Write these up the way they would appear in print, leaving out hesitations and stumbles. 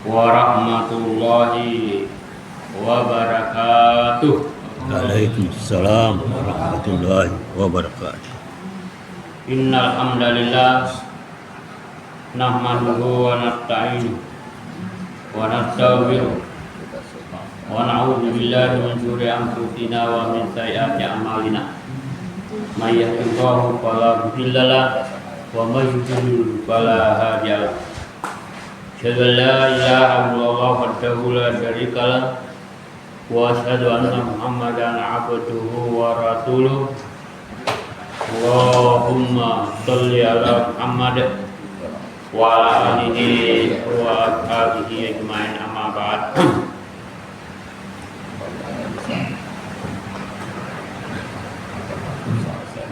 warahmatullahi wabarakatuh. Waalaikumsalam warahmatullahi wabarakatuh. Innal hamdalillah nahmaduhu wa nasta'inuhu wa nastaghfiruh wa na'udzu billahi min shururi anfusina wa min sayyiati a'malina. May yahdihillahu fala mudilla lahu wa may yudlil fala hadiya lahu. Asyhadu an la ilaha illallah wahdahu la syarika lahu wa asyhadu anna Muhammadan abduhu wa rasuluh. Allahumma sholli ala Muhammad wa ala alihi wa ashabihi ajma'in, amma ba'd.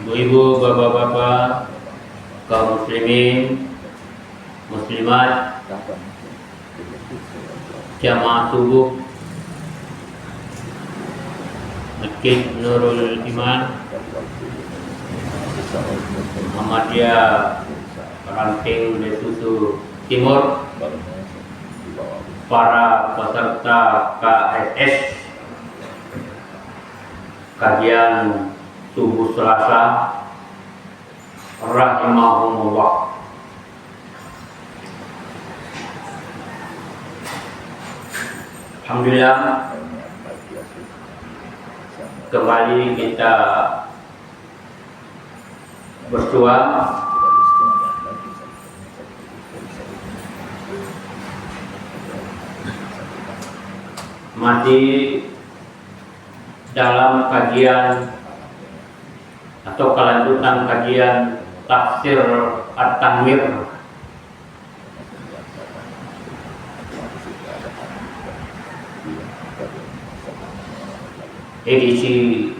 Ibu-ibu, bapak-bapak, kaum muslimin, muslimat, jamaah subuh Masjid Nurul Iman Muhammadiyah Ranting Desusu Timur, para peserta KSS kajian subuh Selasa rahimahumullah. Alhamdulillah, kembali kita bersua masih dalam kajian atau kelanjutan kajian tafsir At-Tanwir edisi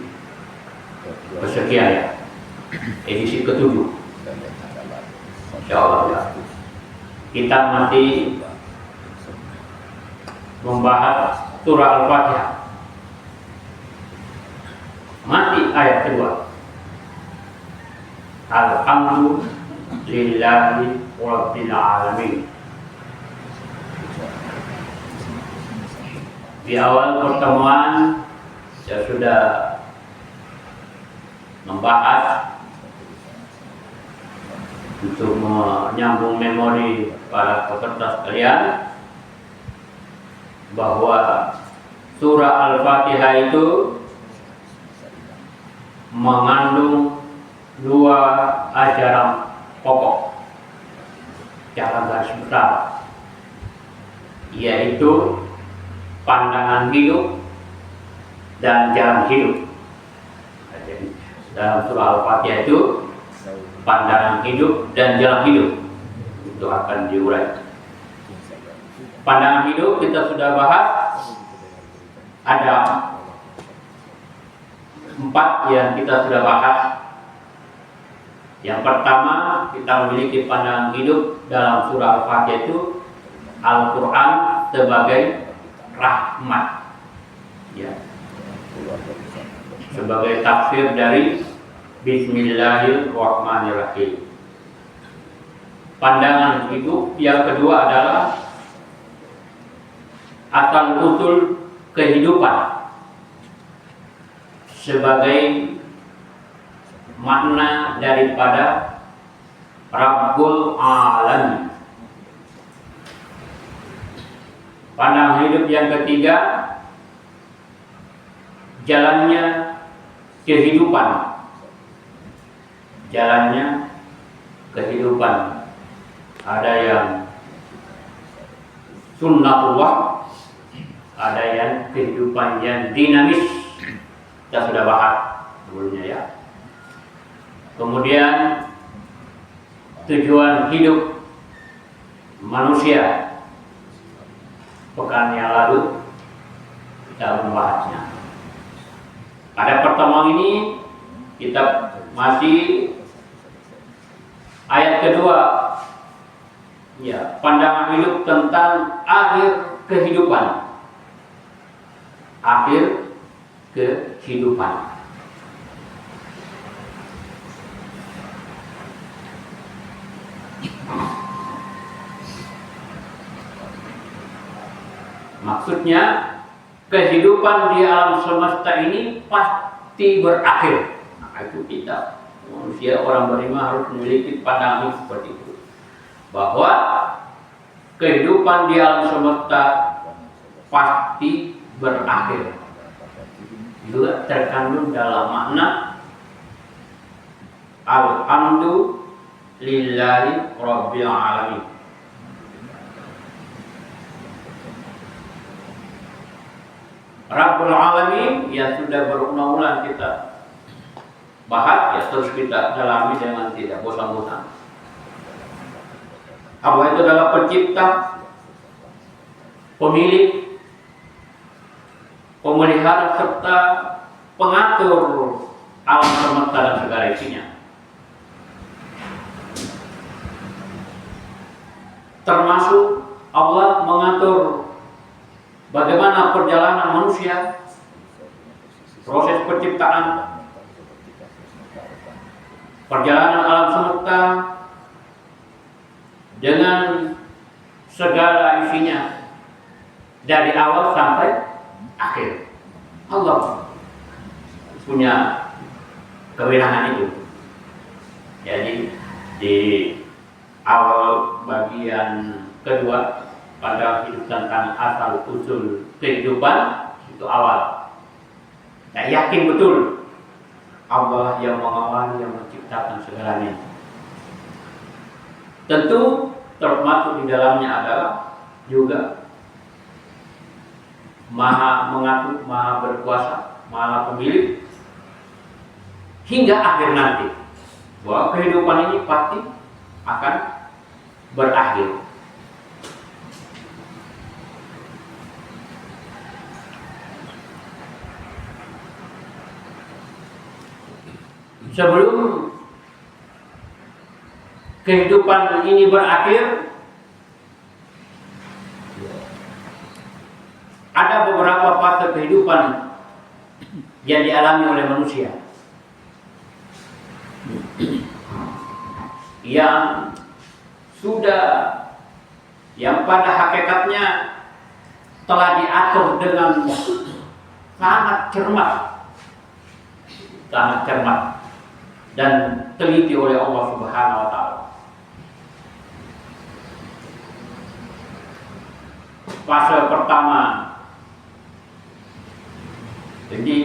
kesekian, ya, edisi ke-7. Insyaallah ya. Kita masih membahas surah Al-Fatihah, masih ayat kedua. Alhamdulillahi rabbil alamin. Di awal pertemuan saya sudah membahas untuk menyambung memori para peserta sekalian bahwa surah Al-Fatihah itu mengandung dua ajaran pokok secara garis besar, yaitu pandangan hidup dan jalan hidup. Jadi, dalam surah Al-Fatihah itu pandangan hidup dan jalan hidup itu akan diurai. Pandangan hidup kita sudah bahas, ada 4 yang kita sudah bahas. Yang pertama, kita memiliki pandangan hidup dalam surah Al-Fatihah itu Al-Quran sebagai rahmat, ya, sebagai tafsir dari Bismillahirrahmanirrahim. Pandangan hidup yang kedua adalah asal usul kehidupan sebagai makna daripada Rabbul Alamin. Pandangan hidup yang ketiga, jalannya kehidupan. Jalannya kehidupan. Ada yang sunnatullah, ada yang kehidupan yang dinamis. Kita sudah bahas sebelumnya, ya. Kemudian tujuan hidup manusia, pekan yang lalu kita membahasnya. Pada pertemuan ini kita masih ayat kedua, ya, pandangan hidup tentang akhir kehidupan. Akhir kehidupan. Maksudnya kehidupan di alam semesta ini pasti berakhir. Nah, itu kita manusia orang beriman harus memiliki pandangan seperti itu, bahwa kehidupan di alam semesta pasti berakhir. Juga terkandung dalam makna alhamdulillahi rabbil alamin. Rabbul alamin yang sudah berulang-ulang kita bahas, ya terus kita dalami dengan tidak bosan-bosan. Allah itu adalah pencipta, pemilik, pemelihara serta pengatur alam semesta dan segala isinya. Termasuk Allah mengatur bagaimana perjalanan manusia, proses penciptaan, perjalanan alam semesta dengan segala isinya dari awal sampai akhir. Allah punya kewenangan itu. Jadi di awal bagian kedua pada hidup tentang asal usul kehidupan itu awal. Saya yakin betul Allah yang mengawali, yang menciptakan segalanya. Tentu termasuk di dalamnya adalah juga Maha mengatur, Maha berkuasa, Maha pemilik hingga akhir nanti. Bahwa kehidupan ini pasti akan berakhir. Sebelum kehidupan ini berakhir, ada beberapa fase kehidupan yang dialami oleh manusia yang sudah, yang pada hakikatnya telah diatur dengan sangat cermat dan teliti oleh Allah Subhanahu wa Ta'ala. Fase pertama, jadi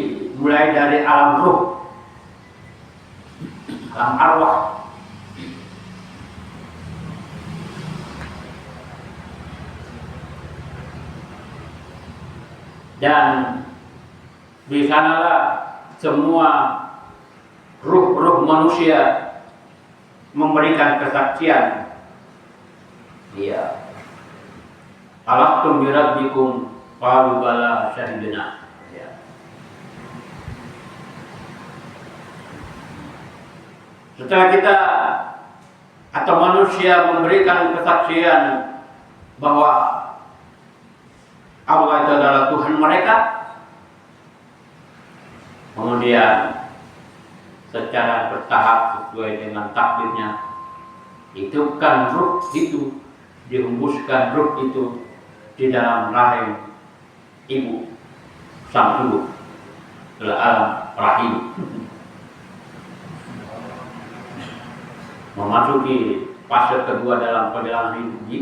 mulai dari alam ruh, alam arwah, dan di sanalah semua ruh-ruh manusia memberikan kesaksian. Dia Alastu bi rabbikum qalu bala syahidna. Ya. Setelah kita atau manusia memberikan kesaksian bahwa Allah itu adalah Tuhan mereka, kemudian secara bertahap sesuai dengan takdirnya hidupkan ruh itu, dihembuskan ruh itu di dalam rahim ibu sang ibu dalam alam rahim, memasuki fase kedua dalam perjalanan hidup di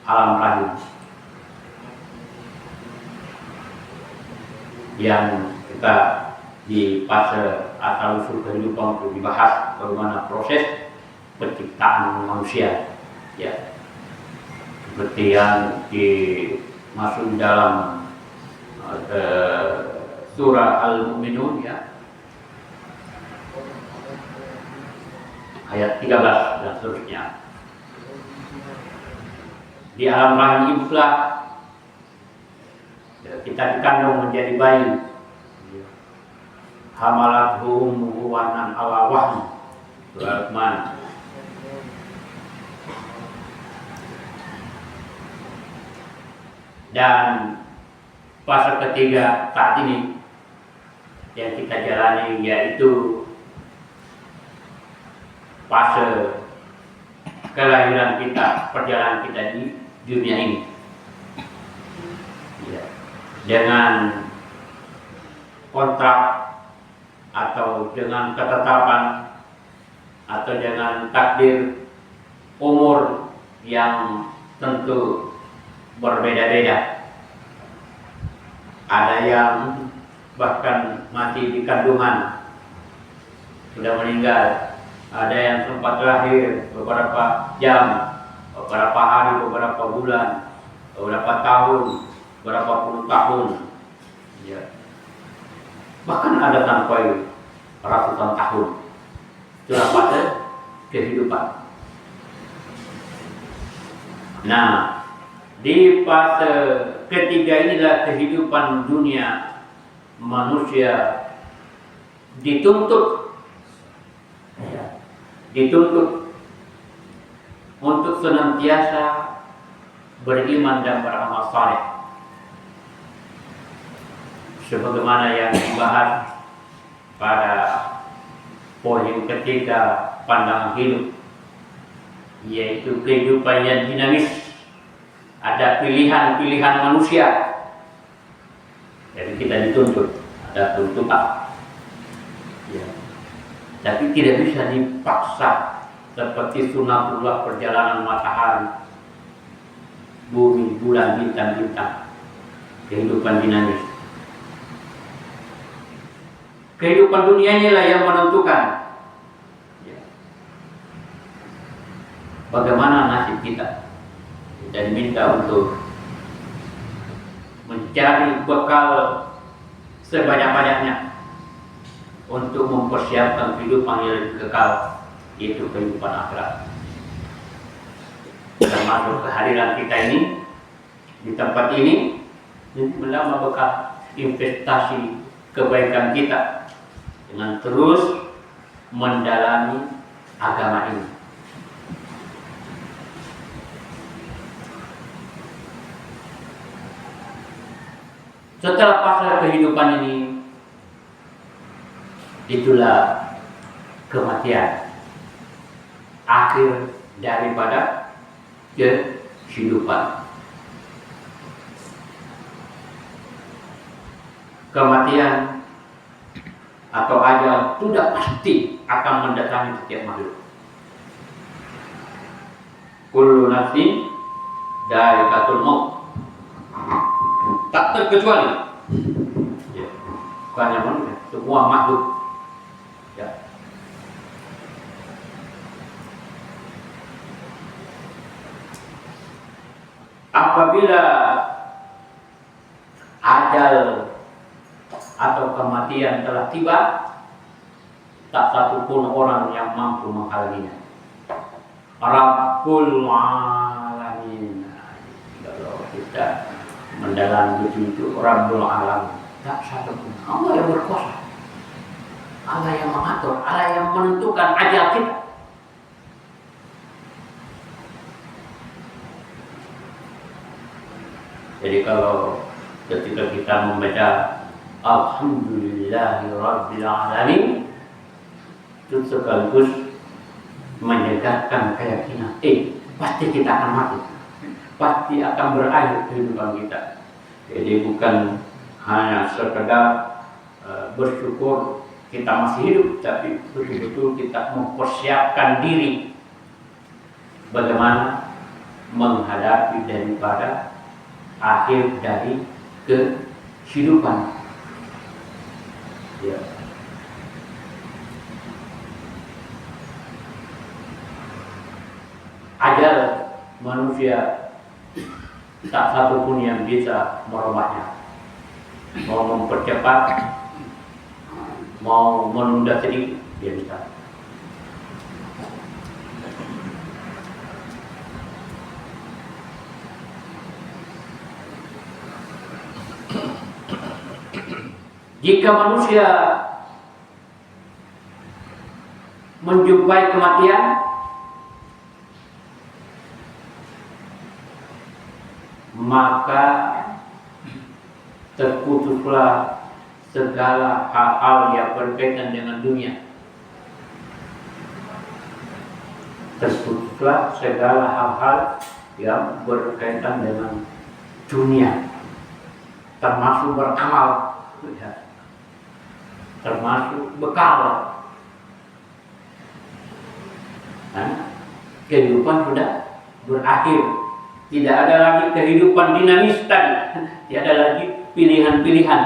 alam rahim yang kita di fase asal usul kehidupan untuk dibahas bagaimana proses penciptaan manusia, ya, seperti yang dimasuk dalam surah Al-Mu'minun, ya, ayat 13 dan seterusnya. Di alam rahim ibulah kita dikandung menjadi bayi. Hamalathu ummuhu wahnan ala wahn. Rahman. Dan fase ketiga saat ini yang kita jalani yaitu fase kelahiran kita, perjalanan kita di dunia ini. dengan kontrak atau dengan ketetapan atau dengan takdir umur yang tentu berbeda-beda. Ada yang bahkan mati di kandungan, sudah meninggal. Ada yang sempat lahir beberapa jam, beberapa hari, beberapa bulan, beberapa tahun, beberapa puluh tahun. Ya. Bahkan ada sampai ratusan tahun. Itulah fase kehidupan. Nah, di fase ketiga inilah kehidupan dunia manusia dituntut untuk senantiasa beriman dan beramal saleh, sebagaimana yang dibahas pada poin ketiga pandangan hidup, yaitu kehidupan yang dinamis. Ada pilihan-pilihan manusia, jadi kita dituntut, ada tuntutan, ya. Tapi tidak bisa dipaksa seperti sunatullah perjalanan matahari, bumi, bulan, bintang-bintang. Kehidupan dinamis. Kehidupan dunia inilah yang menentukan, ya, bagaimana nasib kita. Kita diminta untuk mencari bekal sebanyak-banyaknya untuk mempersiapkan kehidupan yang kekal, yaitu kehidupan akhirat. Termasuk kehadiran kita ini di tempat ini menambah bekal investasi kebaikan kita dengan terus mendalami agama ini. Setelah fase kehidupan ini, itulah kematian, akhir daripada kehidupan. Kematian atau ajal sudah pasti akan mendatangi setiap makhluk. Kullu nafsin dha'iqatul maut. Tak terkecuali, ya, bukan yang manusia, semua makhluk, ya. Apabila ajal atau kematian telah tiba, tak satu pun orang yang mampu menghalanginya. Rabbul Alamin. Kalau kita mendalam itu Rabbul Alamin, tak satu pun. Allah yang berkuasa, Allah yang mengatur, Allah yang menentukan ajal kita. Jadi kalau ketika kita membaca Alhamdulillahi Rabbil Alamin, itu sekaligus menyegarkan keyakinan, pasti kita akan mati, pasti akan berakhir kehidupan kita. Jadi bukan hanya sekedar bersyukur kita masih hidup, tapi betul-betul kita mempersiapkan diri bagaimana menghadapi daripada akhir dari kehidupan. Ya. Ajal manusia tak satu pun yang bisa merubahnya. Mau mempercepat, mau menunda sedikit, dia bisa. Jika manusia menjumpai kematian, maka terputuslah segala hal-hal yang berkaitan dengan dunia. Terputuslah segala hal-hal yang berkaitan dengan dunia. termasuk beramal, ya, termasuk bekal. Nah, kehidupan sudah berakhir, tidak ada lagi kehidupan dinamis tadi, tidak ada lagi pilihan-pilihan,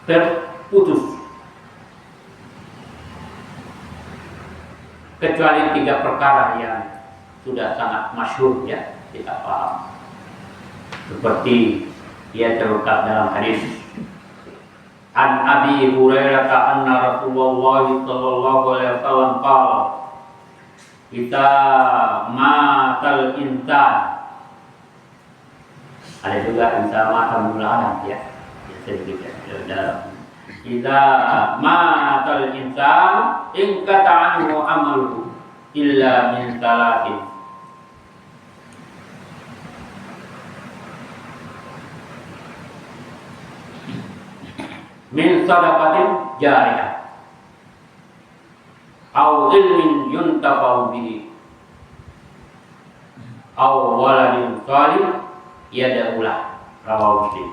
terputus. Kecuali 3 perkara yang sudah sangat masyhur, ya, kita paham. Seperti ia terungkap dalam hadis An Abi Hurairah anna Rasulullah sallallahu alaihi wasallam qala kita matal insan. Ada juga insan mata mulanan, ya. Kita matal insan in kata'anhu amaluhu illa min salatin. Min sadaqatin jariyah aw ilmin yuntafa'u bihi aw waladin salih yad'ulah, rawahu Muslim.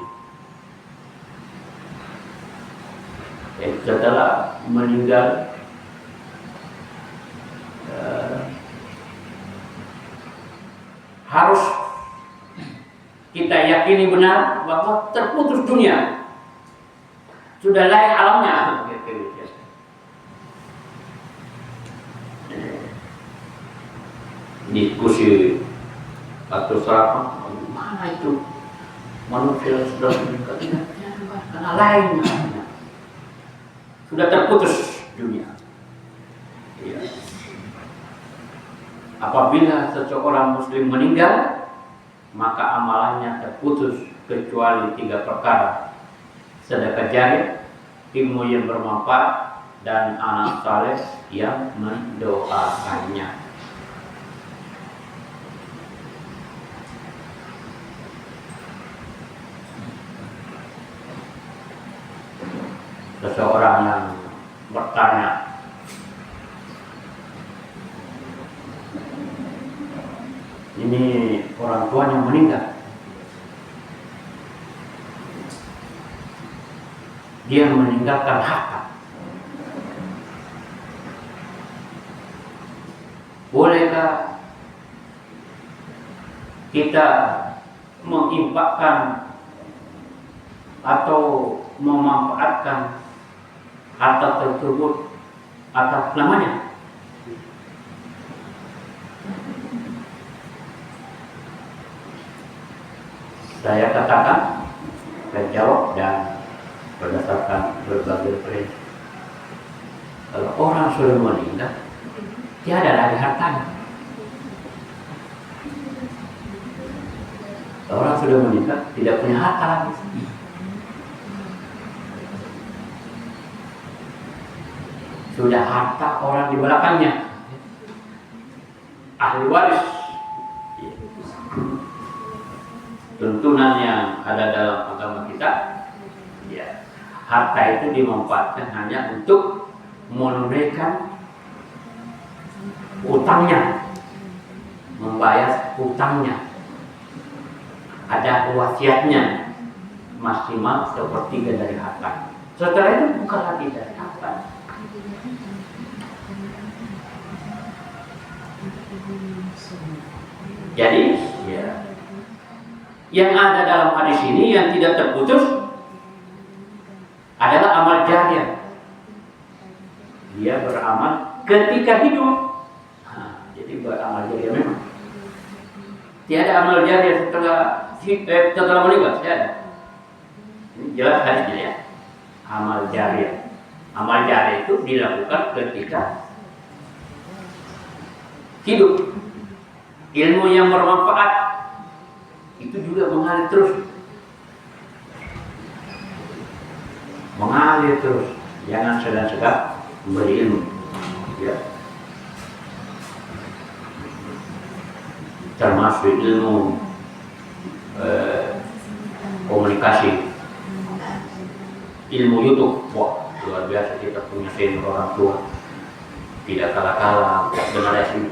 Setelah meninggal harus kita yakini benar bahwa terputus dunia, sudah lain alamnya. Diskusi atau serapah, mana itu manusia sudah meninggal, karena lain alamnya, sudah terputus dunia. Ya. Apabila seseorang muslim meninggal, maka amalannya terputus kecuali 3 perkara: sedekah jariah, ilmu yang bermanfaat, dan anak saleh yang mendoakannya. Seseorang yang bertanya, ini orang tuanya meninggal, dia meninggalkan harta, bolehkah kita menginfakkan atau memanfaatkan harta tersebut atas namanya? Saya katakan, saya jawab dan berdasarkan berbagai prinsip, kalau orang sudah meninggal, tiada lagi hartanya. Orang sudah meninggal, tidak punya harta lagi. Sudah harta orang di belakangnya, ahli waris. Tuntunan yang ada dalam agama kita, ya, harta itu dimanfaatkan hanya untuk menunaikan utangnya, membayar utangnya. Ada wasiatnya, maksimal 1/3 dari harta. Setelah itu bukan lagi dari harta. Jadi, ya, yang ada dalam hadis ini yang tidak terputus adalah amal jariah. Dia beramal ketika hidup. Jadi beramal jariah memang. Tiada amal jariah setelah meninggal, tiada. Ini jelas hadisnya, ya. Amal jariah. Amal jariah itu dilakukan ketika hidup. Ilmu yang bermanfaat itu juga mengalir terus, jangan segan-segan memberi ilmu, ya. Termasuk ilmu komunikasi, ilmu YouTube. Wah, luar biasa kita punya senior orang tua, tidak kalah-kalah generasi,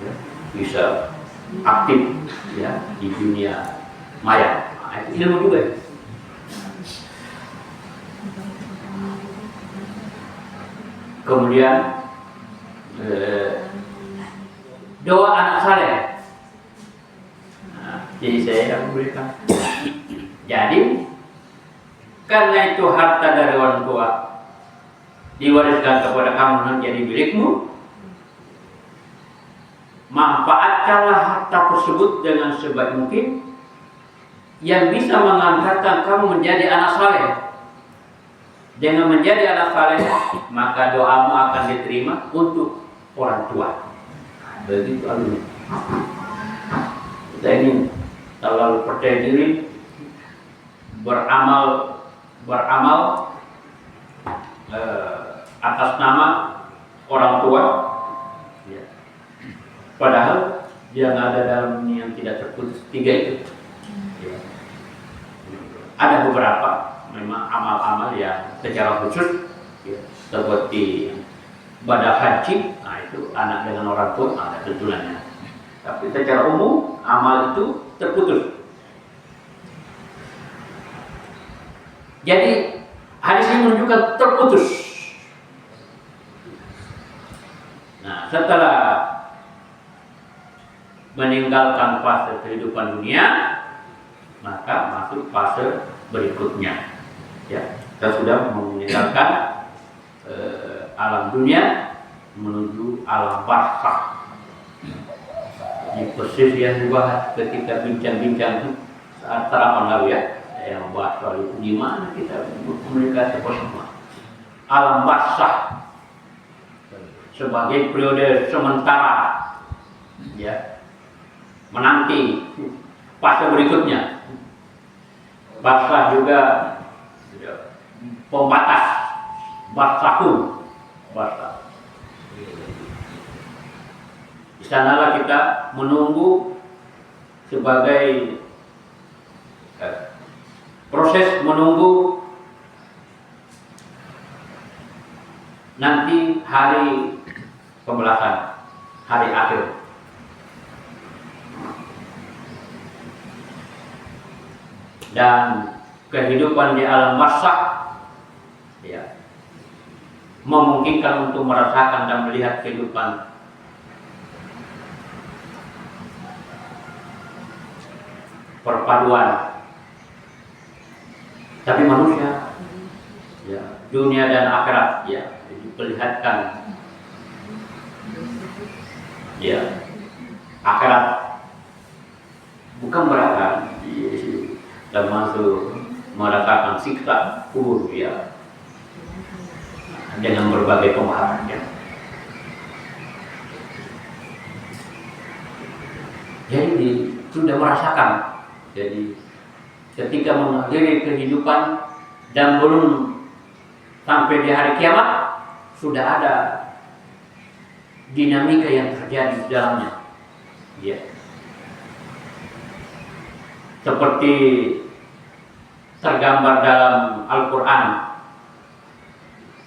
ya, bisa aktif, ya, di dunia maya. Nah, itu ilmu juga. Kemudian doa anak saleh. Nah, jadi saya akan berikan. Jadi karena itu harta dari orang tua diwariskan kepada kamu menjadi milikmu, manfaatkanlah harta tersebut dengan sebaik mungkin yang bisa mengantarkan kamu menjadi anak saleh. Dengan menjadi anak saleh, maka doamu akan diterima untuk orang tua. Begitu alumni. Kita ini terlalu percaya diri, beramal atas nama orang tua, ya. Padahal yang ada dalam ini yang tidak terputus tiga itu. Ya. Ada beberapa memang amal-amal yang secara khusus, ya, seperti ibadah haji, nah itu anak dengan orang tua ada tentunya. Tapi secara umum amal itu terputus. Jadi hadis ini menunjukkan terputus. Nah, setelah meninggalkan fase kehidupan dunia, maka masuk fase berikutnya. Ya, kita sudah meninggalkan alam dunia menuju alam barzakh. Ini persis yang dibahas ketika bincang-bincang saat sarapan lalu ya. Saya membahas soal itu, di mana kita berkomunikasi bersama. Alam barzakh sebagai periode sementara, ya, menanti fase berikutnya. Barzakh juga pembatas, barzakhu, barzakh. Di sanalah kita menunggu sebagai proses menunggu nanti hari pembalasan, hari akhir. Dan kehidupan di alam barzakh, ya, memungkinkan untuk merasakan dan melihat kehidupan perpaduan. Tapi manusia, ya, dunia dan akhirat, ya, diperlihatkan, ya, akhirat bukan berarti termasuk merasakan siksa kubur, ya, dengan berbagai pemahaman, ya. Jadi sudah merasakan. Jadi ketika mengakhiri kehidupan dan belum sampai di hari kiamat, sudah ada dinamika yang terjadi di dalamnya, ya. Seperti tergambar dalam Al-Quran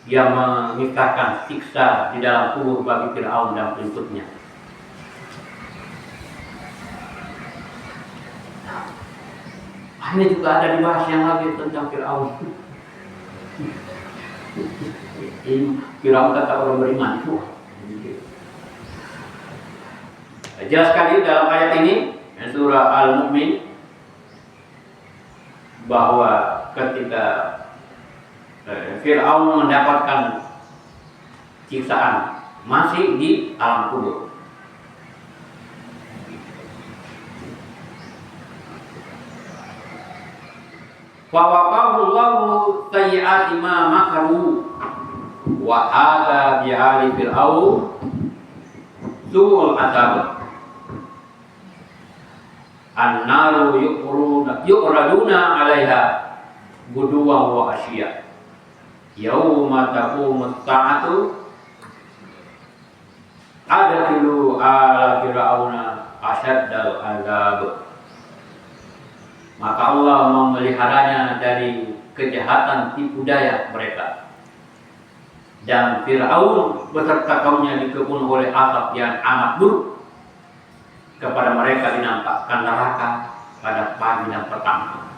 yang mengisahkan siksa di dalam kubur bagi Fir'aun dan pengikutnya. Ini juga ada dibahas yang lagi tentang Fir'aun. Fir'aun kata orang beriman itu. Jelas sekali dalam ayat ini, surah Al-Mu'min, bahwa ketika Fir'aun mendapatkan siksaan masih di alam kubur. Fawaqahu Allahu sayyi'ati ma makaru wa hadza bi'ali fir'aun su'ul azab. An-naru yu'raduna 'alaiha guduwan wa ashiya yauma taqumu as-sa'atu adkhilu ala fir'auna asyaddal azab. Maka Allah memeliharanya dari kejahatan tipu daya mereka. Dan Fir'aun beserta kaumnya dikepung oleh azab yang amat buruk. Kepada mereka dinampakkan neraka pada pagi dan petang.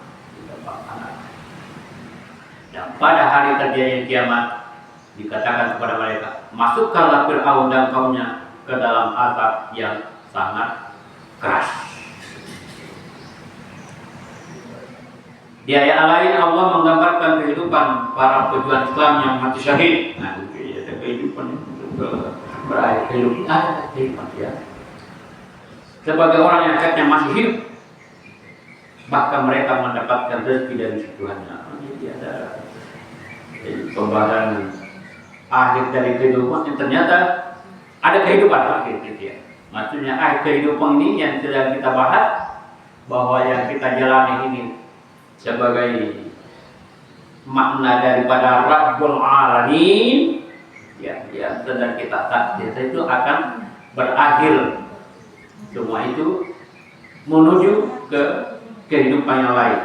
Dan pada hari terjadinya kiamat dikatakan kepada mereka, masukkanlah Fir'aun dan kaumnya ke dalam azab yang sangat keras. Di ayat lain Allah menggambarkan kehidupan para pejuang Islam yang mati syahid. Nah, itu kehidupan berakhir kehidupan ya. Sebagai orang yang akhirnya masih hidup, bahkan mereka mendapatkan rezeki dari Tuhannya. Jadi ada pembahasan akhir dari kehidupan yang ternyata ada kehidupan akhir gitu ya. Maksudnya akhir kehidupan ini yang sedang kita bahas, bahwa yang kita jalani ini sebagai makna daripada Rabbul Alamin ya, yang sedang kita takdir itu akan berakhir. Semua itu menuju ke kehidupan yang lain.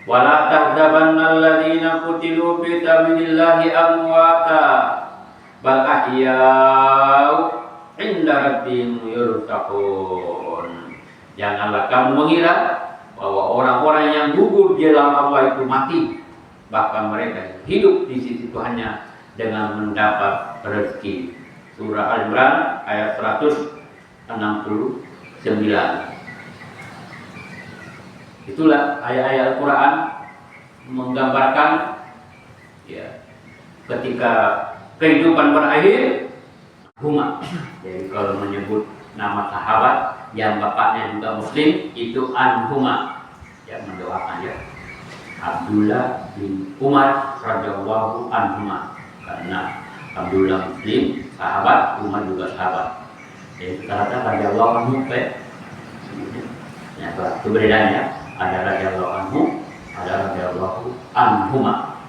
Wala tahzabanna alladziina qutilu fi sabilillahi amwata bal ahya'u 'inda rabbihim yurzaqun. Janganlah kamu mengira bahwa orang-orang yang gugur di dalam Allah itu mati, bahkan mereka hidup di sisi Tuhannya dengan mendapat rezeki. Surah Al-Imran ayat 169. Itulah ayat-ayat Al-Quran menggambarkan ya, ketika kehidupan berakhir huma. Jadi kalau menyebut nama sahabat yang bapaknya juga muslim itu anhuma, yang mendoakan ya, Abdullah bin Umar radhiyallahu anhuma, karena Abdullah muslim sahabat, Umar juga sahabat. Jadi kata radhiyallahu anhu ya, itu bedanya. Ada radhiyallahu anhu, ada radhiyallahu anhuma.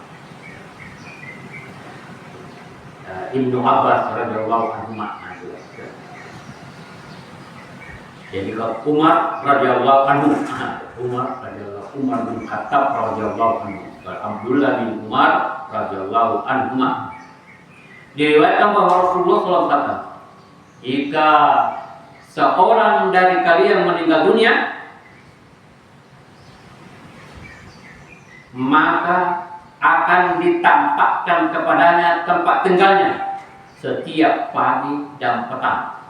Ibnu Abbas radhiyallahu anhuma. Jadi kalau Umar radhiyallahu anhu, Umar bin Khattab radhiyallahu anhu, Abdullah bin Umar radhiyallahu anhuma. Diriwayatkan bahwa Rasulullah SAW, jika seorang dari kalian meninggal dunia, maka akan ditampakkan kepadanya tempat tinggalnya setiap pagi dan petang.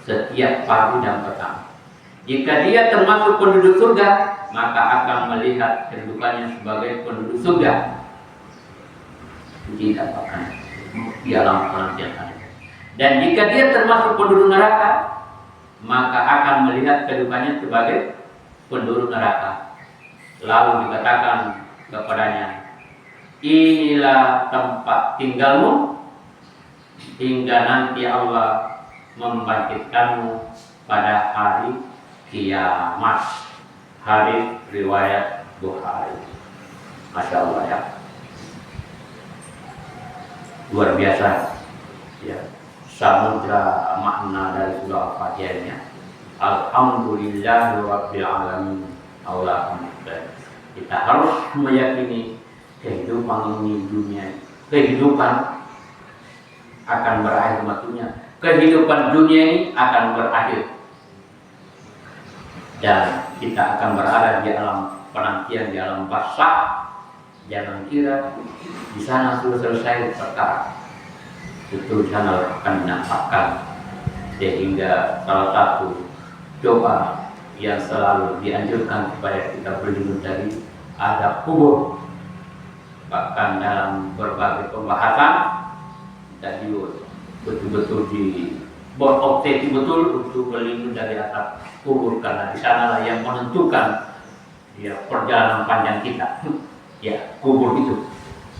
Setiap pagi dan petang. Jika dia termasuk penduduk surga, maka akan melihat kehidupannya sebagai penduduk surga. Didapatkan di alam penantian. Dan jika dia termasuk penduduk neraka, maka akan melihat kehidupannya sebagai penduduk neraka. Lalu dikatakan kepadanya, inilah tempat tinggalmu hingga nanti Allah membangkitkanmu pada hari kiamat. Hadis riwayat Bukhari. Masya Allah ya, luar biasa ya, samudra makna dari surah Al-Fatihah. Alhamdulillahi rabbil alamin. Kita harus meyakini kehidupan ini dunia, kehidupan akan berakhir, maksudnya kehidupan dunia ini akan berakhir dan kita akan berada di alam penantian, di alam barzakh. Jangan kira di sana sudah selesai perkara, itu di sana akan dinampakkan. Sehingga salah satu doa yang selalu dianjurkan kepada kita berlindung dari azab kubur, bahkan dalam berbagai pembahasan tadi betul-betul berobsesi betul untuk berlindung dari azab kubur, karena di sanalah yang menentukan ya perjalanan panjang kita ya, kubur itu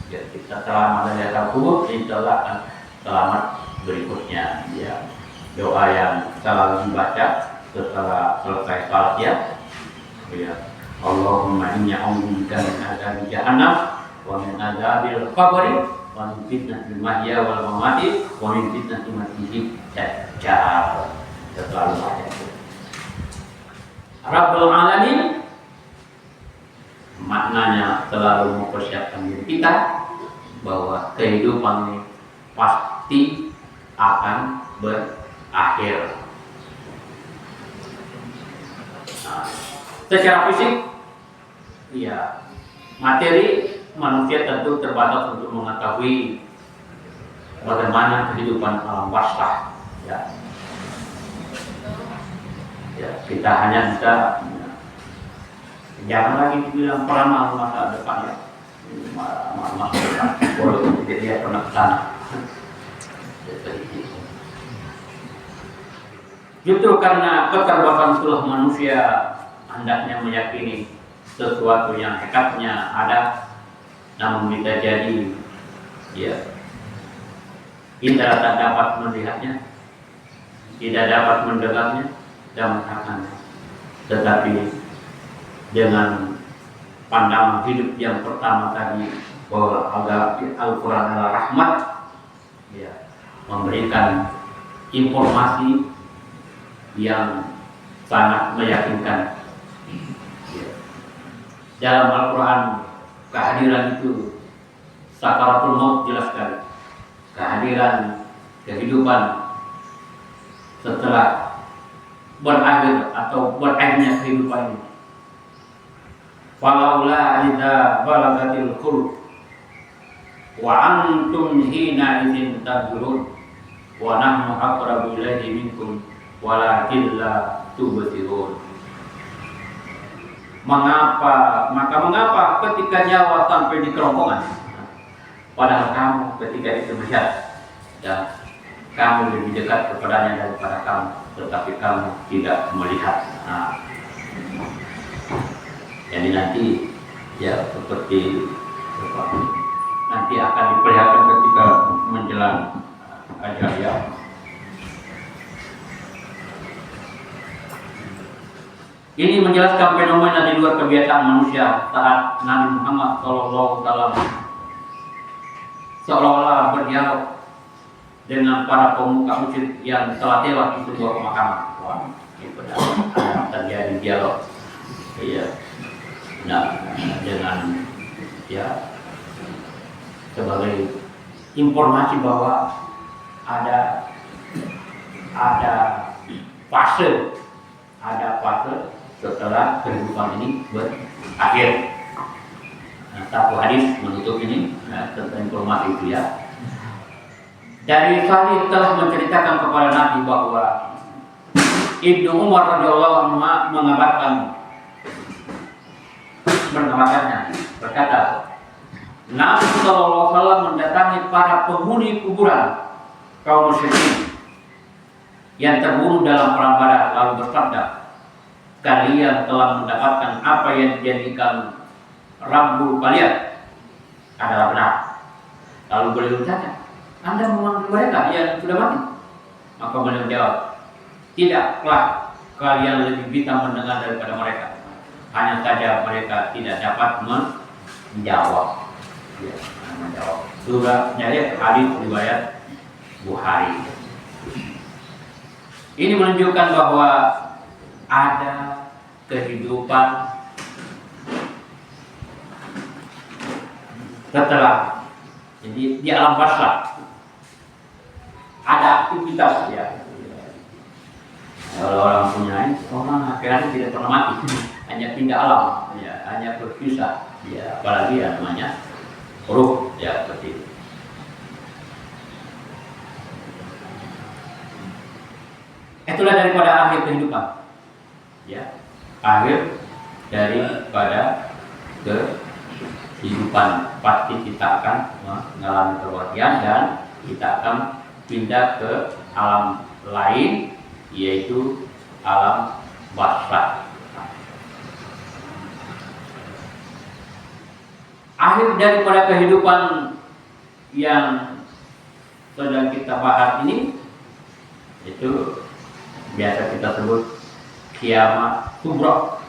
ya. Kita selamat dari azab kubur, insyaallah akan selamat berikutnya ya. Doa yang selalu dibaca setelah selesai salat ya, Allahumma inni a'udzubika min adzabi jahannam wa min adzabil qabri wa min fitnatil mahya wal mamati wa min fitnatil masiihid dajjal. Selalu baca itu. Rabbul Alamin maknanya selalu mempersiapkan diri kita bahwa kehidupan ini pasti akan berakhir. Secara fisik, ya materi manusia tentu terbatas untuk mengetahui bagaimana kehidupan alam barzakh. Ya, kita hanya bisa, jangan lagi dibilang peramal masa depan ya, masa depan. Walaupun tidak dia pernah ke sana. Justru karena keterbatasan itulah manusia hendaknya meyakini sesuatu yang hakikatnya ada, namun bisa jadi ya kita tak dapat melihatnya, tidak dapat mendengarnya dan merasakannya. Tetapi dengan pandangan hidup yang pertama tadi, bahwa agar Al-Quran adalah rahmat, ya, memberikan informasi yang sangat meyakinkan. Ya. Dalam Al-Quran kehadiran itu, sakaratul maut jelas sekali. Kehadiran kehidupan setelah berakhir atau berakhirnya kehidupan ini. Falaula idza balagatil qulub wa antum hina idzin tadhurun wa nahnu aqrabu ilaihi minkum walakin la tubsirun. Mengapa ketika nyawa sampai di kerongkongan, padahal kamu ketika itu melihat dan kamu lebih dekat kepadanya daripada kamu, tetapi kamu tidak melihat. Jadi nanti ya seperti nanti akan diperlihatkan ketika menjelang ajal ya. Ini menjelaskan fenomena di luar kebiasaan manusia saat Nabi Muhammad SAW seolah-olah berdialog dengan para pemuka musyrik yang telah tewas di sebuah pemakaman. Wah, ini benar terjadi dialog. Iya. Nah, dengan ya sebagai informasi bahwa ada fase setelah kehidupan ini berakhir. Nah, satu hadis menutup ini tentang informasi itu ya. Dari Salih telah menceritakan kepada Nabi bahwa Ibnu Umar radhiyallahu anhu mengabarkannya, berkata, Nabi SAW mendatangi para penghuni kuburan kaum musyrikin yang terbunuh dalam perang Badar, lalu bersabda, kalian telah mendapatkan apa yang dijadikan Rabbul kalian adalah benar. Lalu beliau bertanya, Anda memanggil mereka yang sudah mati? Maka beliau menjawab, tidaklah kalian lebih bisa mendengar daripada mereka. Hanya saja mereka tidak dapat menjawab. Ya, menjawab. Surah nyari hadis riwayat Bukhari. Ini menunjukkan bahwa ada kehidupan setelah, jadi di alam barzakh ada aktivitas ya. Kalau orang punya orang akhirnya tidak pernah mati, hanya pindah alam, ya, hanya berpisah, ya, apalagi ya namanya ruh, ya seperti itu. Itulah daripada akhir kehidupan, ya, akhir daripada kehidupan. Pasti kita akan mengalami kematian dan kita akan pindah ke alam lain, yaitu alam barzakh. Akhir daripada kehidupan yang sedang kita bahas ini, itu biasa kita sebut kiamat kubra.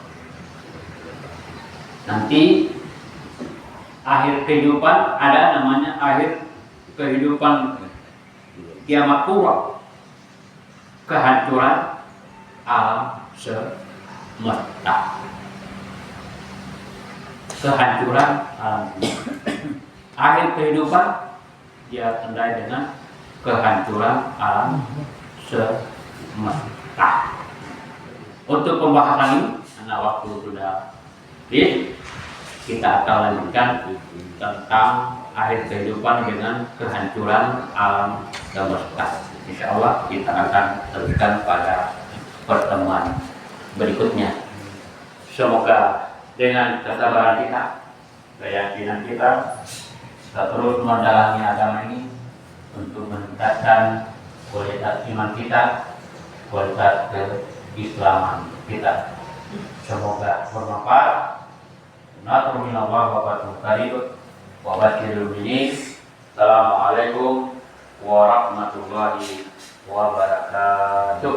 Nanti akhir kehidupan ada namanya akhir kehidupan kiamat kubra, kehancuran alam semesta. Kehancuran alam semesta. Akhir kehidupan dia tandai dengan kehancuran alam semesta. Untuk pembahasan ini karena waktu sudah habis, kita akan lanjutkan tentang akhir kehidupan dengan kehancuran alam semesta. Insya Allah kita akan teruskan pada pertemuan berikutnya. Semoga dengan kesabaran kita, keyakinan kita terus mendalami agama ini untuk meningkatkan kualitas iman kita, kualitas keislaman kita. Semoga bermanfaat. Nasrullah wa barakatuh. Wa basyiril mu'minin. Assalamualaikum warahmatullahi wabarakatuh.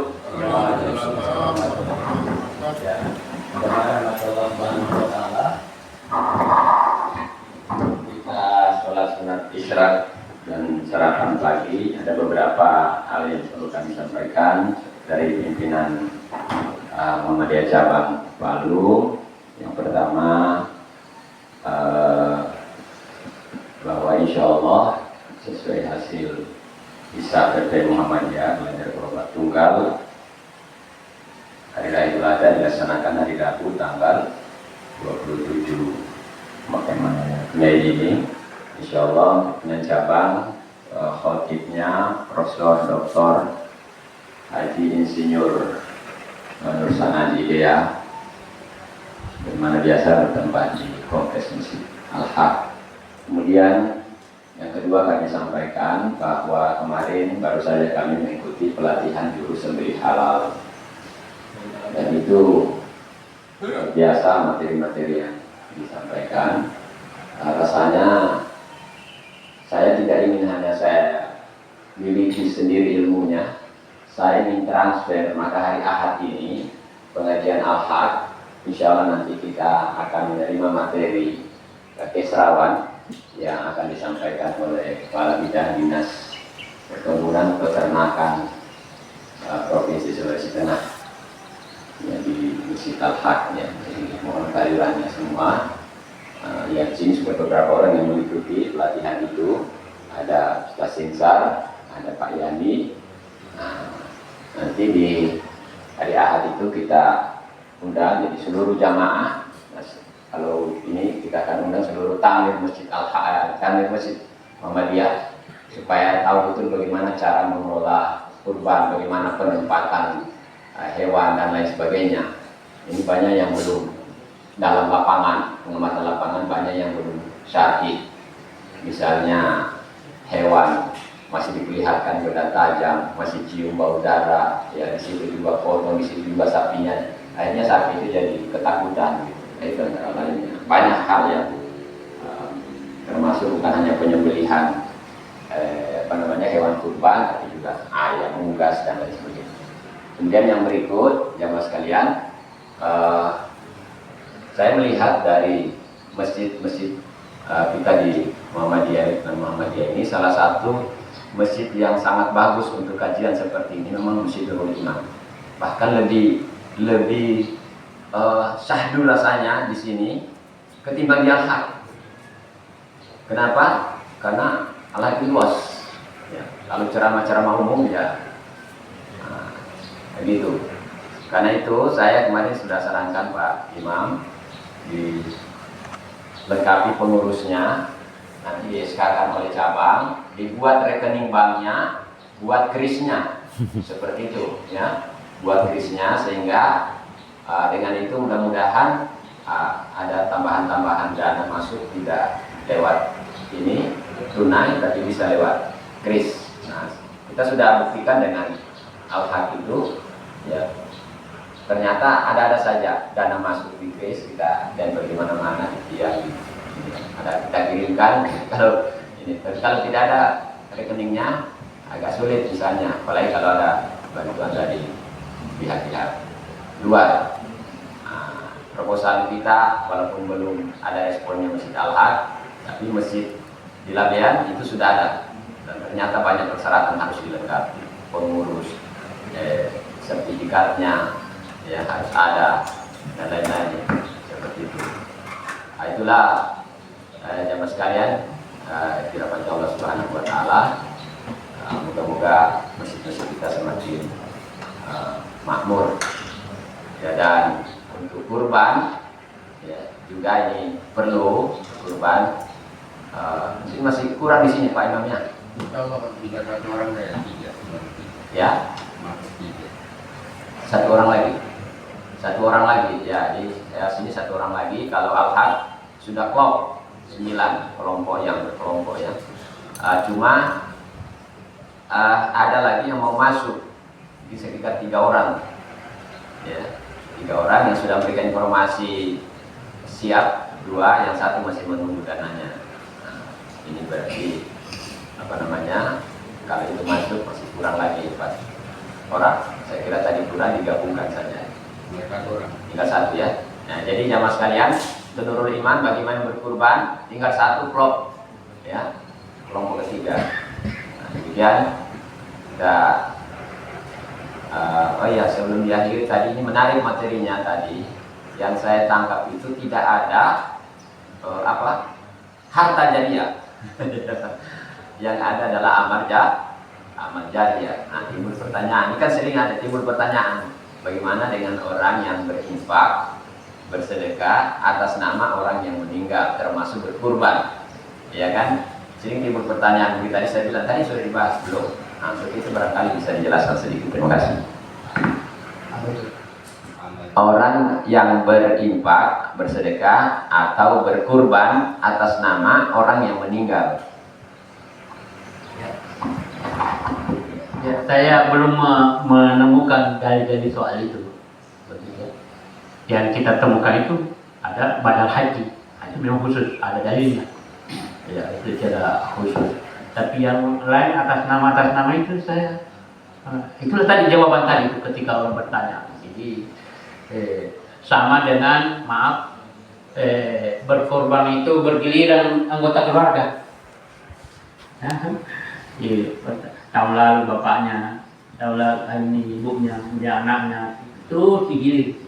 Ya, kita sholat sunat isyraq dan sarapan pagi. Ada beberapa hal yang perlu kami sampaikan dari pimpinan Muhammadiyah Cabang Palu. Yang pertama, bahwa insya Allah sesuai hasil Hisab PP Muhammadiyah belajar berobat tunggal, hari raya Idul Adha dilaksanakan hari Rabu tanggal 27 Mei ini. Insya Allah dengan cabang khotibnya Profesor Dr. Haji Insinyur Nur Sanadi ya, bagaimana biasa bertempat di Kompleks Masjid Al-Haq. Kemudian yang kedua kami sampaikan bahwa kemarin baru saja kami mengikuti pelatihan juru sembelih halal, dan itu biasa materi-materi yang disampaikan. Rasanya saya tidak ingin hanya saya miliki sendiri ilmunya, saya ingin transfer. Maka hari Ahad ini pengajian Al-Haq, insya Allah nanti kita akan menerima materi keserawan yang akan disampaikan oleh Kepala Bidang Dinas Perkebunan Peternakan Provinsi Sulawesi Tengah ya, di Masjid Al-Haq ya. Jadi mohon kehadirannya semua. Yang sini sudah beberapa orang yang mengikuti pelatihan itu. Ada Ustaz Sinsar, ada Pak Yani. Nanti di hari Ahad itu kita undang jadi seluruh jamaah. Kalau ini kita akan undang seluruh tamir Masjid Al-Haq, tamir Masjid Muhammadiyah, supaya tahu betul bagaimana cara mengelola kurban, bagaimana penempatan hewan dan lain sebagainya. Ini banyak yang belum dalam lapangan, pengamatan lapangan banyak yang belum syar'i. Misalnya hewan masih diperlihatkan benda tajam, masih cium bau darah, ya di situ juga potong, di situ juga sapinya. Akhirnya sapi itu jadi ketakutan. Itu antara lainnya. Banyak hal yang termasuk bukan hanya penyembelihan hewan kurban, tapi juga ayam, unggas dan lain sebagainya. Kemudian yang berikut, jamaah sekalian, saya melihat dari masjid-masjid kita di Muhammadiyah ini, salah satu masjid yang sangat bagus untuk kajian seperti ini memang Masjidul Imam. Bahkan lebih syahdu rasanya di sini ketimbang di Al-Haq. Kenapa? Karena Al-Haq itu luas. Ya, kalau ceramah-ceramah umum ya, begitu. Karena itu saya kemarin sudah sarankan Pak Imam dilengkapi pengurusnya, nanti di-SK-kan oleh cabang, dibuat rekening banknya, buat krisnya, seperti itu, ya, buat krisnya sehingga dengan itu mudah-mudahan ada tambahan-tambahan dana masuk tidak lewat ini tunai, tapi bisa lewat kris. Nah, kita sudah buktikan dengan Al-Haq itu, ya, ternyata ada saja dana masuk di kris kita dan bagaimana dia ada kita kirimkan. Kalau tidak ada rekeningnya agak sulit misalnya, apalagi kalau ada bantuan dari pihak-pihak luar. Proposal kita walaupun belum ada responnya Masjid Al-Haq, tapi masjid di Labean itu sudah ada, dan ternyata banyak persyaratan harus dilengkapi, pengurus, sertifikatnya ya harus ada dan lain-lain seperti itu. Itulah jamaah sekalian, dirahmati Allah Subhanahu Wa Taala. Moga-moga masjid-masjid kita semakin makmur ya, dan untuk kurban ya, juga ini perlu kurban. Ini masih kurang di sini Pak Imamnya. Ya, satu orang lagi ya, di sini satu orang lagi. Kalau al-had sudah klop 9 kelompok yang berkelompok ya. Cuma ada lagi yang mau masuk di sekitar 3 orang ya, 3 orang yang sudah memberikan informasi siap, 2 yang satu masih menunggu dananya. Ini berarti apa namanya, kalau itu masuk masih kurang lagi 4 orang. Saya kira tadi kurang, digabungkan saja tinggal 1 ya. Nah, jadi jamaah sekalian, menurut iman bagaimana berkurban tinggal 1 klop ya, kelompok ketiga. Nah, demikian kita oh ya, sebelum diakhiri tadi, ini menarik materinya tadi. Yang saya tangkap itu tidak ada harta jariah. Yang ada adalah amal jariah. Nah, timbul pertanyaan, ini kan sering ada timbul pertanyaan, bagaimana dengan orang yang berinfak, bersedekah atas nama orang yang meninggal, termasuk berkurban, ya kan? Sering timbul pertanyaan. Begitu tadi saya bilang, tadi sudah dibahas belum? Nah, untuk itu barangkali bisa dijelaskan sedikit. Terima kasih. Orang yang berinfak, bersedekah atau berkurban atas nama orang yang meninggal. Ya, saya belum menemukan dalil-dalil soal itu. Yang kita temukan itu ada badal haji, itu memang khusus, ada dalilnya. Ya, itu secara khusus. Tapi yang lain atas nama itu saya, itulah tadi jawaban tadi itu ketika orang bertanya. Jadi sama dengan berkorban itu bergiliran anggota keluarga. Tahun lalu bapaknya, tahun lalu ini ibunya, kemudian anaknya, terus digilir.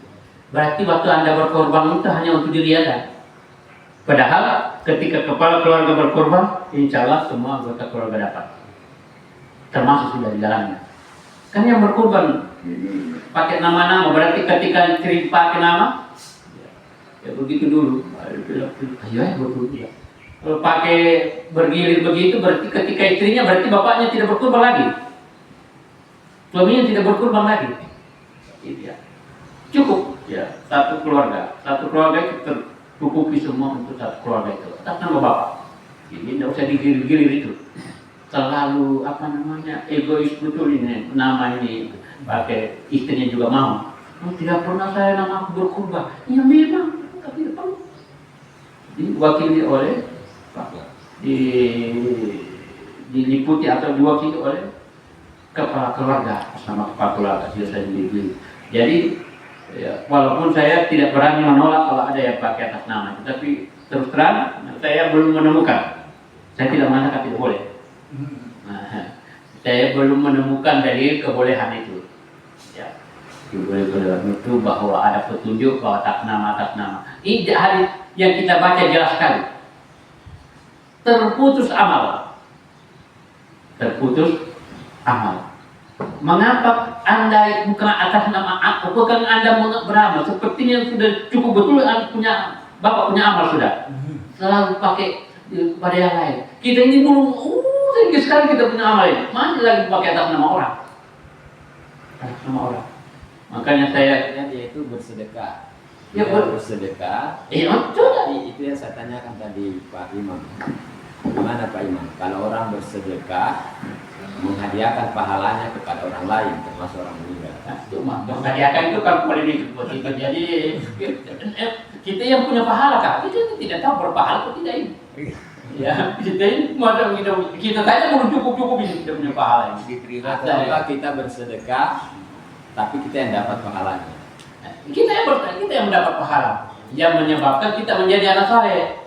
Berarti waktu Anda berkorban itu hanya untuk diri Anda. Padahal ketika kepala keluarga berkorban, insya Allah semua anggota keluarga dapat, termasuk sudah di dalamnya. Kan yang berkorban pakai nama-nama, berarti ketika istri pakai nama, ya begitu dulu. Betul ya. Kalau pakai bergilir begitu, berarti ketika istrinya, berarti bapaknya tidak berkorban lagi, suaminya tidak berkorban lagi. Gitu ya. Cukup ya, satu keluarga itu tercukupi semua untuk satu keluarga itu atas nama bapak. Jadi tidak usah digilir-gilir itu. Terlalu egois betul ini, nama ini pakai istrinya juga mau. Tidak pernah saya nama aku berkorban. Ya memang, tapi tidak perlu. Diwakili oleh diliputi atau diwakili oleh kepala keluarga, sama kepala keluarga sudah saya dibeli. Jadi ya, walaupun saya tidak berani menolak kalau ada yang pakai atas nama, tapi terus terang saya belum menemukan. Saya tidak mengatakan tidak boleh. Saya belum menemukan dalil kebolehan itu. Ya, kebolehan itu bahwa ada petunjuk bahwa atas nama. Ini hadis yang kita baca jelas sekali. Terputus amal. Mengapa Anda bukan atas nama aku? Bukan Anda beramal? Sepertinya sudah cukup betul punya bapak punya amal sudah. Selalu pakai pada yang lain. Kita ini belum tinggi sekali kita punya amal ini. Masih lagi pakai atas nama orang. Atas nama orang. Makanya saya dia itu bersedekah. Ya, bersedekah. Itu yang saya tanyakan tadi Pak Imam. Gimana Pak Imam? Kalau orang bersedekah menghadiahkan pahalanya kepada orang lain, termasuk orang meninggal. Menghadiahkan itu kan boleh diikuti. Jadi kita yang punya pahala kan, kita tidak tahu berpahala atau tidak ini. Ya, kita ini kita saja belum cukup ini tidak punya pahala ini. Atau kita bersedekah, tapi kita yang dapat pahalanya. Kita yang mendapat pahala, yang menyebabkan kita menjadi anak saleh.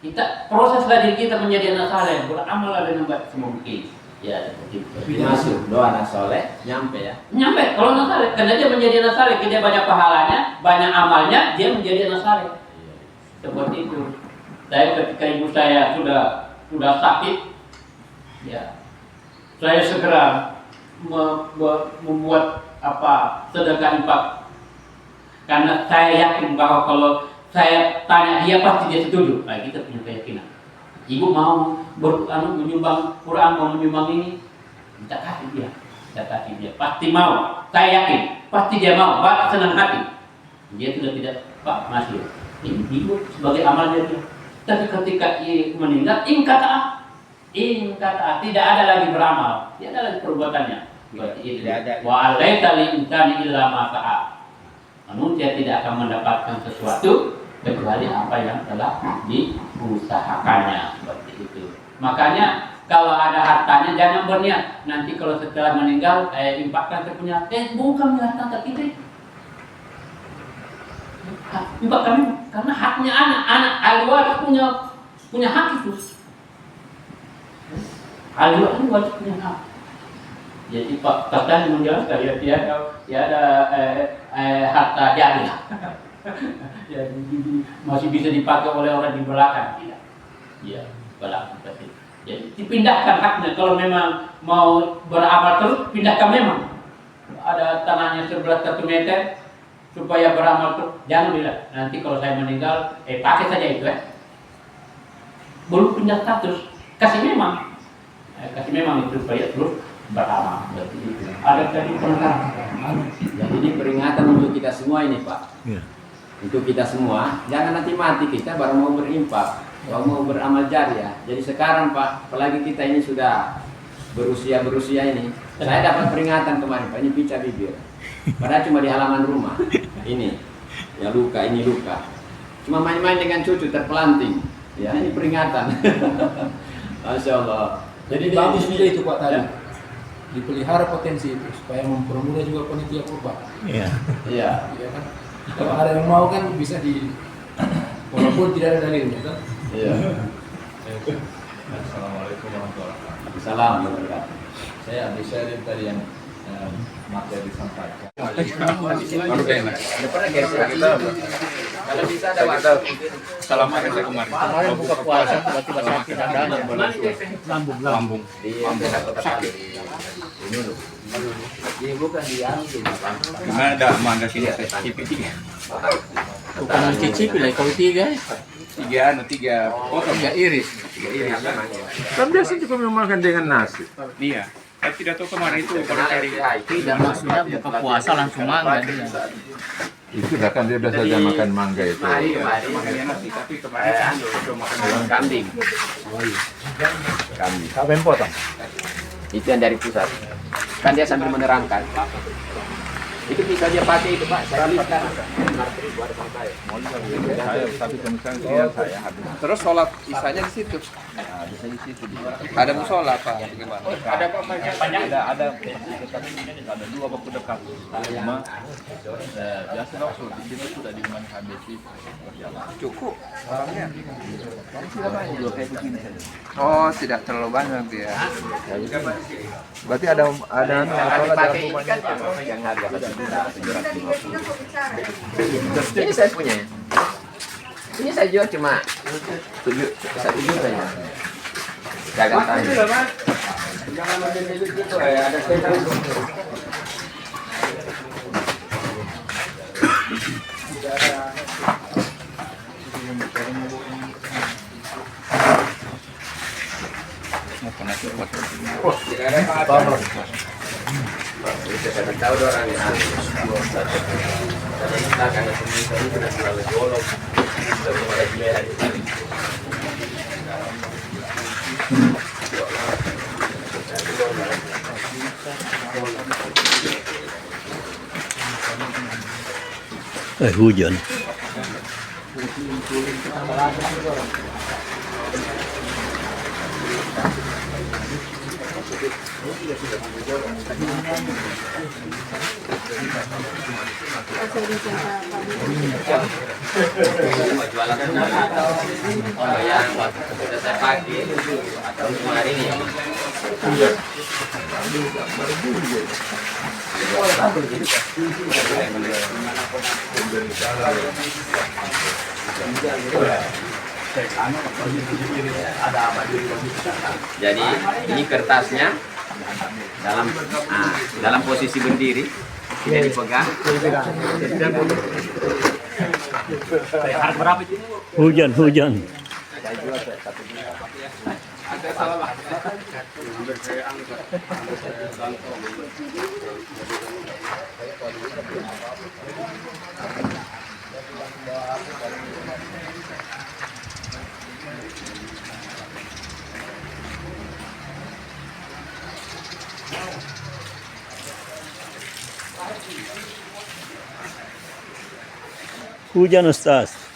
Kita proses diri kita menjadi anak saleh, beramal dengan baik semungkin. Ya seperti itu. Masuk doa anak soleh, nyampe ya. Nyampe kalau anak saleh, karena dia menjadi anak saleh, dia banyak pahalanya, banyak amalnya, dia menjadi anak saleh. Seperti itu. Saya ketika ibu saya sudah sakit, ya saya segera membuat sedekah infak. Karena saya yakin bahwa kalau saya tanya dia pasti dia setuju. Nah, kita punya keyakinan. Ibu mau menyumbang Quran, mau menyumbang ini, kita kasih dia, pasti mau. Saya yakin, pasti dia mau. Pak senang hati. Dia sudah tidak, Pak masih. Ini ibu sebagai amalnya dia. Tapi ketika ia meninggal, ingkata tidak ada lagi beramal, tidak ada lagi perbuatannya. Berarti itu wa alaita lil insani illa ma sa'a. Manusia tidak akan mendapatkan sesuatu kecuali apa yang telah diusahakannya. Seperti itu. Makanya kalau ada hartanya jangan berniat nanti kalau setelah meninggal infakkan saya punya. Bukan harta kita. Infak kami karena haknya anak alwaris punya hak itu. Alwaris itu wajib punya hak. Jadi Pak Kapten menjelaskan tiada harta jariah. Ya, masih bisa dipakai oleh orang di belakang, tidak? Ya, belakang pasti. Jadi dipindahkan haknya. Kalau memang mau beramal terus, pindahkan memang. Ada tanahnya 11 meter supaya beramal terus. Jangan bilang nanti kalau saya meninggal, pakai saja itu belum pindah status, kasih memang itu supaya terus beramal. Ada tadi penekangan. Jadi ini peringatan untuk kita semua ini Pak. Yeah. Untuk kita semua, jangan nanti mati kita baru mau berinfak, baru mau beramal jariah. Jadi sekarang Pak, apalagi kita ini sudah berusia ini, saya dapat peringatan kemarin Pak, ini pica bibir. Padahal cuma di halaman rumah. Ini, ya luka, ini luka. Cuma main-main dengan cucu terpelanting. Ya, ini peringatan. Masya Allah. Jadi bagus juga itu Pak tadi. Ya. Dipelihara potensi itu supaya mempermudah juga panitia kurban. Iya. Iya. Iya kan? Kalau ada yang mau kan bisa walaupun tidak ada dalilnya kan? Iya. Assalamualaikum warahmatullahi wabarakatuh. Assalamualaikum warahmatullahi wabarakatuh. Saya Abdi Syarif tadi yang materi disampaikan. Kalau bisa ada waktu. Assalamualaikum kemarin. Kemarin buka puasa tiba-tiba sakit dadanya lambung. Di ini bukan diambil. Gimana ada mangga sini cicipi 3. Bukan mencicipi lah, kalau 3. 3 potong ya iris. 3 iris. Kan biasa juga memakan dengan nasi. Iya. Saya tidak tahu kemarin itu barangkali Tidak, maksudnya buka puasa langsung mangga dia. Itu dah kan dia biasa aja makan mangga itu. makannya nasi, tapi kemarin itu makan Kambing. Siapa yang potong? Itu yang dari pusat. Kan dia sambil menerangkan. Itu bisa dia pakai itu Pak. Saya beli sekarang. Saya tapi kemudian dia saya habis. Terus sholat isanya di situ. Nah, bisa di situ. Ada musola Pak. Gimana? Ada ada 2 waktu dekat. Cuma biasa langsung di situ sudah di rumah Habib berjalan. Cukup orangnya. Tidak banyak kayak begini saja. Oh, tidak terlalu banyak dia. Berarti ada Pakai ini kan yang harga 750. Ini saya punya. Ini saya jual cuma 1 juta ya. Jangan tanya. Jangan menjadi gitu ya. Ada setan. Kita tahu orang yang kita akan kita selalu bolong kepada dia. Hujan. Jualan atau yang sudah saya pakai atau hari ini. Jadi ini kertasnya dalam posisi berdiri Ini dipegang. Hujan. Hujan Ustaz.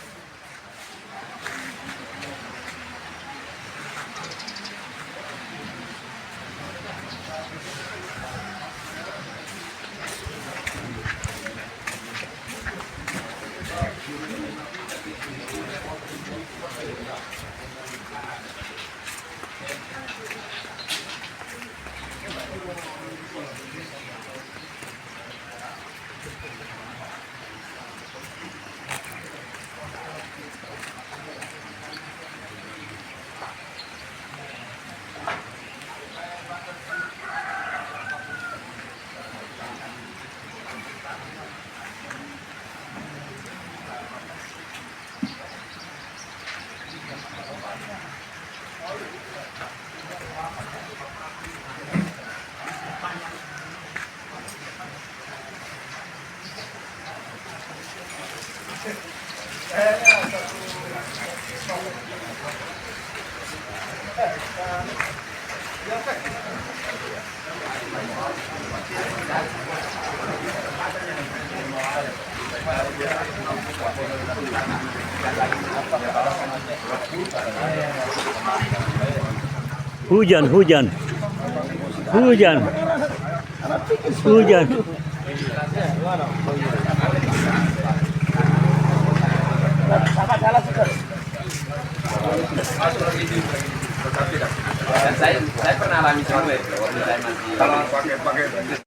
Hujan. Dan saya pernah alami soal itu waktu saya masih